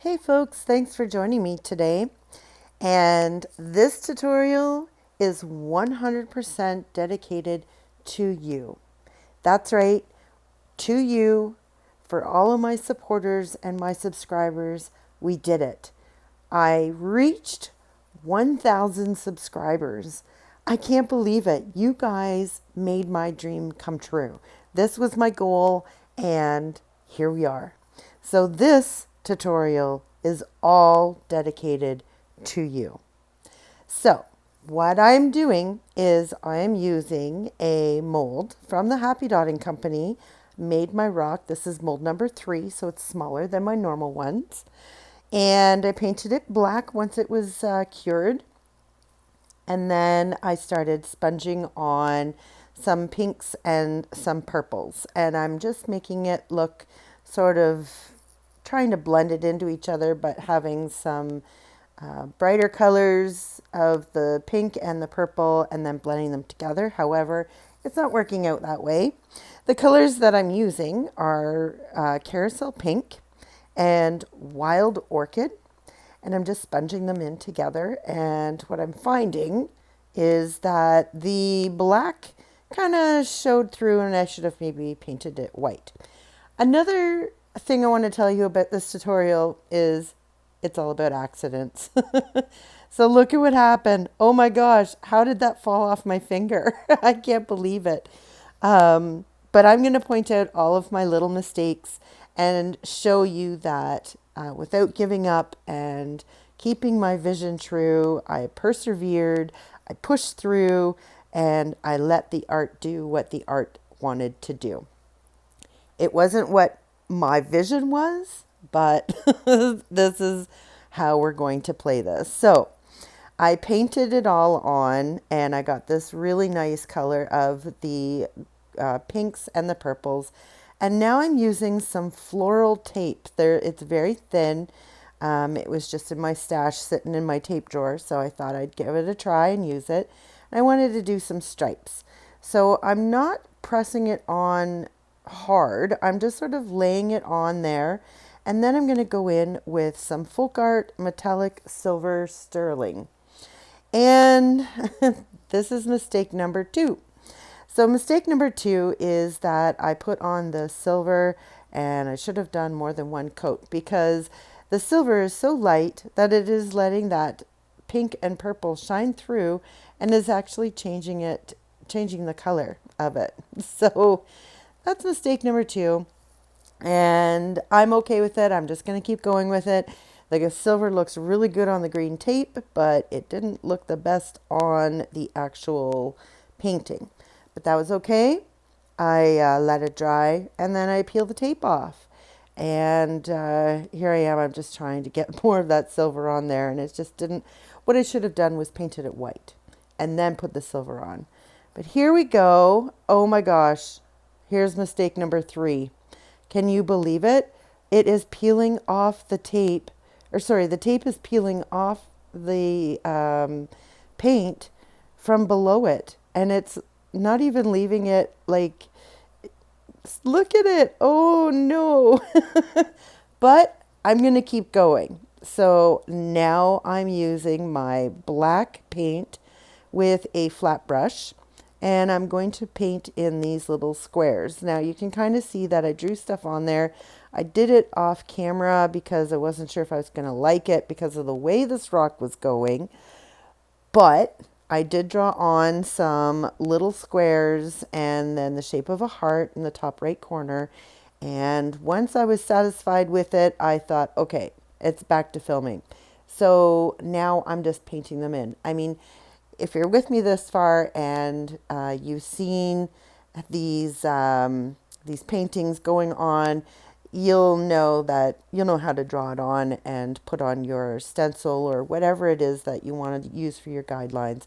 Hey folks, thanks for joining me today. And this tutorial is 100% dedicated to you. That's right, to you, for all of my supporters and my subscribers. We did it. I reached 1,000 subscribers. I can't believe it. You guys made my dream come true. This was my goal, and here we are. So this tutorial is all dedicated to you. So what I'm doing is I am using a mold from the Happy Dotting Company, Made My Rock. This is mold number 3, so it's smaller than my normal ones. And I painted it black once it was cured. And then I started sponging on some pinks and some purples. And I'm just making it look sort of trying to blend it into each other, but having some brighter colors of the pink and the purple and then blending them together. However, it's not working out that way. The colors that I'm using are Carousel Pink and Wild Orchid, and I'm just sponging them in together. And what I'm finding is that the black kind of showed through, and I should have maybe painted it white. Another thing I want to tell you about this tutorial is it's all about accidents. So look at what happened. Oh my gosh, how did that fall off my finger? I can't believe it. But I'm going to point out all of my little mistakes and show you that without giving up and keeping my vision true, I persevered, I pushed through, and I let the art do what the art wanted to do. It wasn't what my vision was, but this is how we're going to play this. So I painted it all on, and I got this really nice color of the pinks and the purples. And now I'm using some floral tape. It's very thin. It was just in my stash sitting in my tape drawer, so I thought I'd give it a try and use it. And I wanted to do some stripes. So I'm not pressing it on hard. I'm just sort of laying it on there. And then I'm going to go in with some FolkArt Metallic Silver Sterling. And this is mistake number 2. So mistake number 2 is that I put on the silver, and I should have done more than one coat because the silver is so light that it is letting that pink and purple shine through and is actually changing the color of it. So that's mistake number 2. And I'm okay with it. I'm just going to keep going with it. The silver looks really good on the green tape, but it didn't look the best on the actual painting. But that was okay. I let it dry, and then I peeled the tape off. And here I am. I'm just trying to get more of that silver on there, and it just didn't. What I should have done was painted it white and then put the silver on. But here we go. Oh my gosh. Here's mistake number 3. Can you believe it? It is peeling off the tape. The tape is peeling off the paint from below it. And it's not even leaving it like, look at it. Oh no. But I'm going to keep going. So now I'm using my black paint with a flat brush. And I'm going to paint in these little squares. Now you can kind of see that I drew stuff on there. I did it off camera because I wasn't sure if I was going to like it because of the way this rock was going. But I did draw on some little squares and then the shape of a heart in the top right corner. And once I was satisfied with it, I thought, okay, it's back to filming. So now I'm just painting them in. I mean, if you're with me this far and you've seen these paintings going on, you'll know how to draw it on and put on your stencil or whatever it is that you want to use for your guidelines.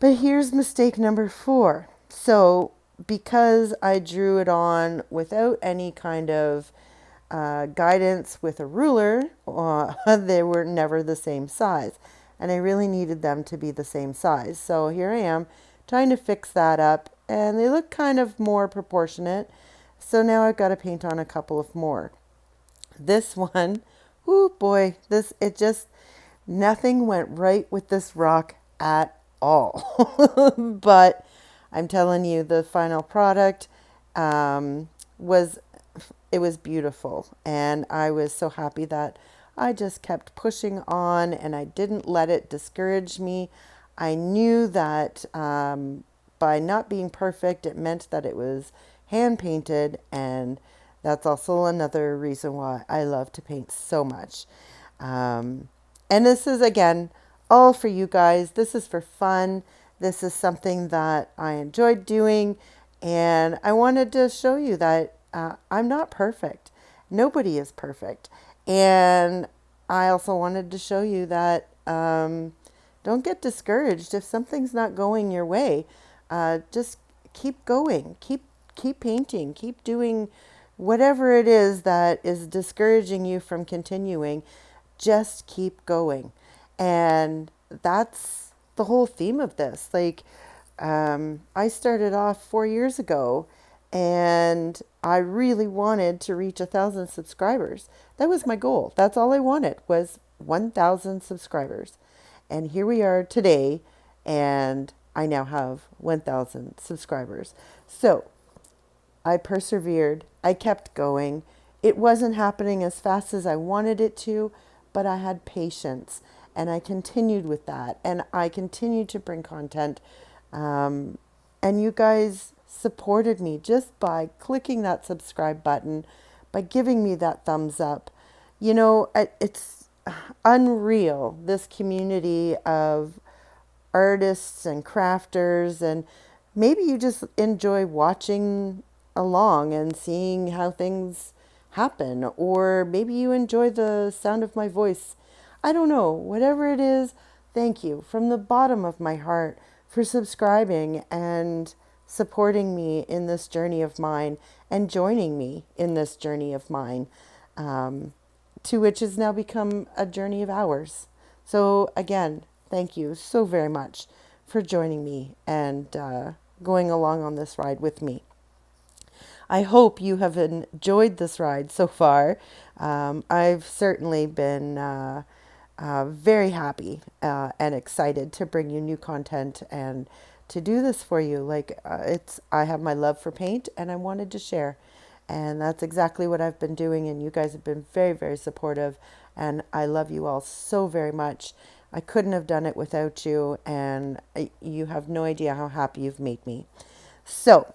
But here's mistake number 4. So because I drew it on without any kind of guidance with a ruler, they were never the same size. And I really needed them to be the same size. So here I am trying to fix that up, and they look kind of more proportionate. So now I've got to paint on a couple of more. This one Oh boy, nothing went right with this rock at all. But I'm telling you, the final product um, was, it was beautiful. And I was so happy that I just kept pushing on and I didn't let it discourage me. I knew that by not being perfect, it meant that it was hand painted, and that's also another reason why I love to paint so much. Um, and this is, again, all for you guys. This is for fun. This is something that I enjoyed doing, and I wanted to show you that I'm not perfect. Nobody is perfect. And I also wanted to show you that don't get discouraged if something's not going your way. Just keep going. Keep painting. Keep doing whatever it is that is discouraging you from continuing. Just keep going. And that's the whole theme of this. Like, I started off 4 years ago, and I really wanted to reach 1,000 subscribers. That was my goal. That's all I wanted, was 1,000 subscribers. And here we are today, and I now have 1,000 subscribers. So I persevered. I kept going. It wasn't happening as fast as I wanted it to, but I had patience, and I continued with that. And I continued to bring content. And you guys supported me just by clicking that subscribe button, by giving me that thumbs up. You know, it's unreal, this community of artists and crafters, and maybe you just enjoy watching along and seeing how things happen, or maybe you enjoy the sound of my voice. I don't know. Whatever it is, thank you from the bottom of my heart for subscribing and supporting me in this journey of mine and joining me in this journey of mine, to which has now become a journey of ours. So, again, thank you so very much for joining me and going along on this ride with me. I hope you have enjoyed this ride so far. I've certainly been very happy and excited to bring you new content and to do this for you. Like, I have my love for paint, and I wanted to share. And that's exactly what I've been doing. And you guys have been very, very supportive. And I love you all so very much. I couldn't have done it without you. And you have no idea how happy you've made me. So,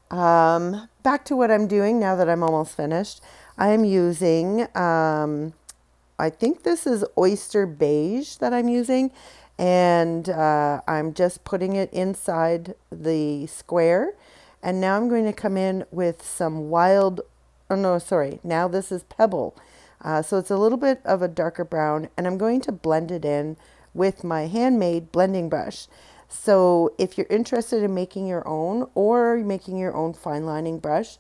back to what I'm doing now that I'm almost finished. I am using, I think this is Oyster Beige that I'm using. And I'm just putting it inside the square. And now I'm going to come in with some wild, oh no, sorry, now this is Pebble. So it's a little bit of a darker brown, and I'm going to blend it in with my handmade blending brush. So if you're interested in making your own or making your own fine lining brush,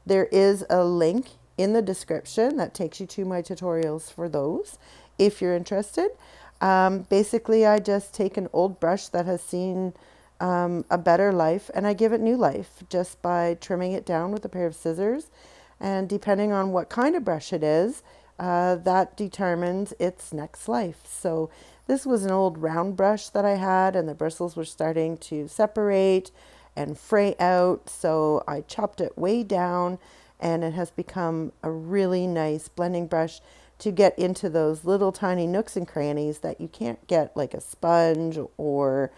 there is a link in the description that takes you to my tutorials for those if you're interested. Basically, I just take an old brush that has seen a better life, and I give it new life just by trimming it down with a pair of scissors. And depending on what kind of brush it is, that determines its next life. So this was an old round brush that I had, and the bristles were starting to separate and fray out. So I chopped it way down, and it has become a really nice blending brush to get into those little tiny nooks and crannies that you can't get like a sponge or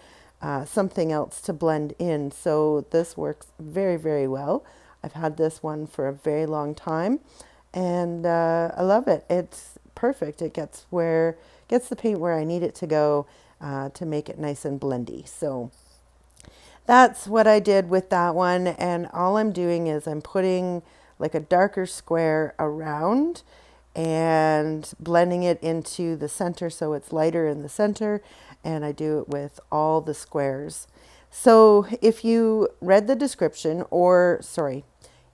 something else to blend in. So this works very, very well. I've had this one for a very long time, and I love it. It's perfect. It gets the paint where I need it to go to make it nice and blendy. So that's what I did with that one. And all I'm doing is I'm putting like a darker square around and blending it into the center so it's lighter in the center. And I do it with all the squares. So if you read the description, or sorry,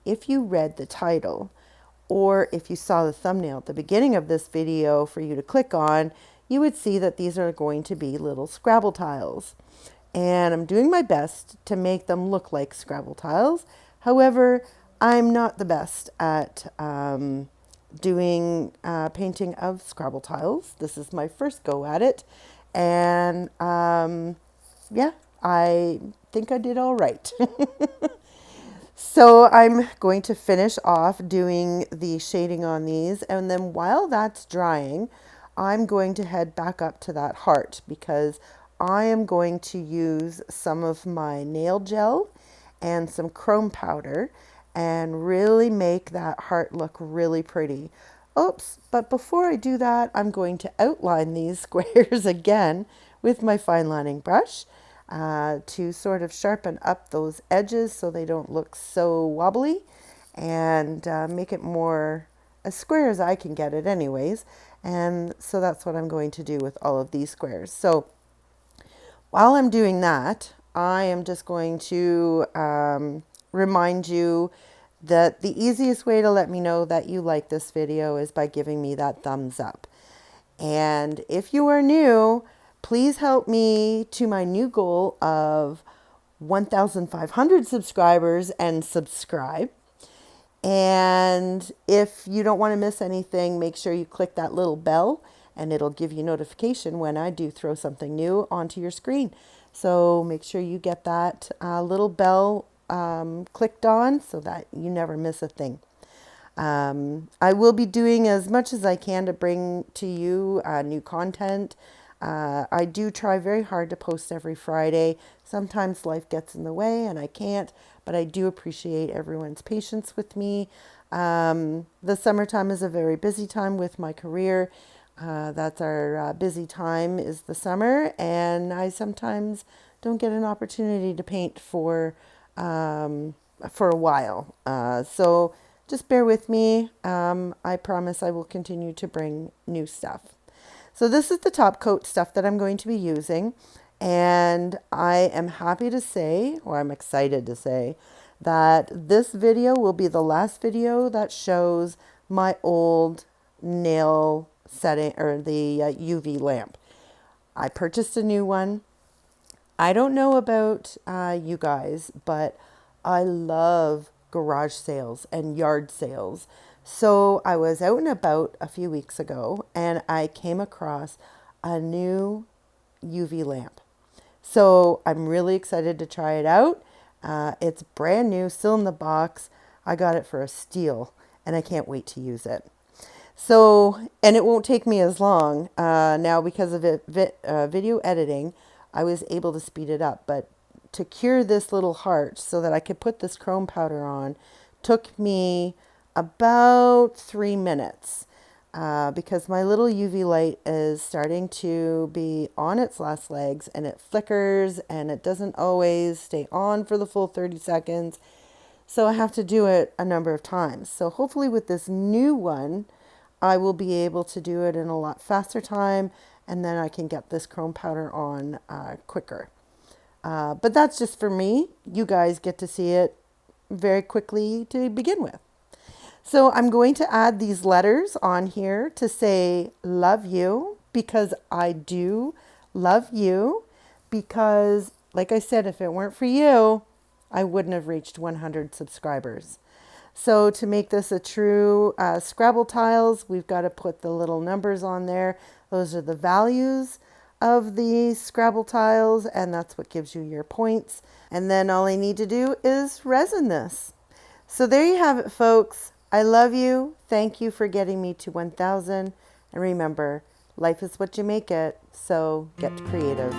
if you read the title, or if you saw the thumbnail at the beginning of this video for you to click on, you would see that these are going to be little Scrabble tiles. And I'm doing my best to make them look like Scrabble tiles. However, I'm not the best at doing painting of Scrabble tiles. This is my first go at it. And yeah, I think I did all right. So I'm going to finish off doing the shading on these, and then while that's drying, I'm going to head back up to that heart because I am going to use some of my nail gel and some chrome powder and really make that heart look really pretty. Oops, but before I do that, I'm going to outline these squares again with my fine lining brush to sort of sharpen up those edges so they don't look so wobbly and make it more as square as I can get it anyways. And so that's what I'm going to do with all of these squares. So while I'm doing that, I am just going to remind you that the easiest way to let me know that you like this video is by giving me that thumbs up. And if you are new, please help me to my new goal of 1,500 subscribers and subscribe. And if you don't want to miss anything, make sure you click that little bell and it'll give you notification when I do throw something new onto your screen. So make sure you get that little bell clicked on so that you never miss a thing. I will be doing as much as I can to bring to you new content. I do try very hard to post every Friday. Sometimes life gets in the way and I can't, but I do appreciate everyone's patience with me. The summertime is a very busy time with my career. That's our busy time is the summer, and I sometimes don't get an opportunity to paint for a while. So just bear with me. I promise I will continue to bring new stuff. So this is the top coat stuff that I'm going to be using. And I am happy to say, or I'm excited to say, that this video will be the last video that shows my old nail setting or the UV lamp. I purchased a new one. I don't know about you guys, but I love garage sales and yard sales. So I was out and about a few weeks ago and I came across a new UV lamp. So I'm really excited to try it out. It's brand new, still in the box. I got it for a steal and I can't wait to use it. So, and it won't take me as long now because of video editing. I was able to speed it up, but to cure this little heart so that I could put this chrome powder on took me about 3 minutes because my little UV light is starting to be on its last legs and it flickers and it doesn't always stay on for the full 30 seconds. So I have to do it a number of times. So hopefully with this new one, I will be able to do it in a lot faster time, and then I can get this chrome powder on quicker. But that's just for me. You guys get to see it very quickly to begin with. So I'm going to add these letters on here to say love you, because I do love you, because like I said, if it weren't for you, I wouldn't have reached 100 subscribers. So to make this a true Scrabble tiles, we've got to put the little numbers on there. Those are the values of the Scrabble tiles, and that's what gives you your points. And then all I need to do is resin this. So there you have it, folks. I love you. Thank you for getting me to 1,000. And remember, life is what you make it, so get creative.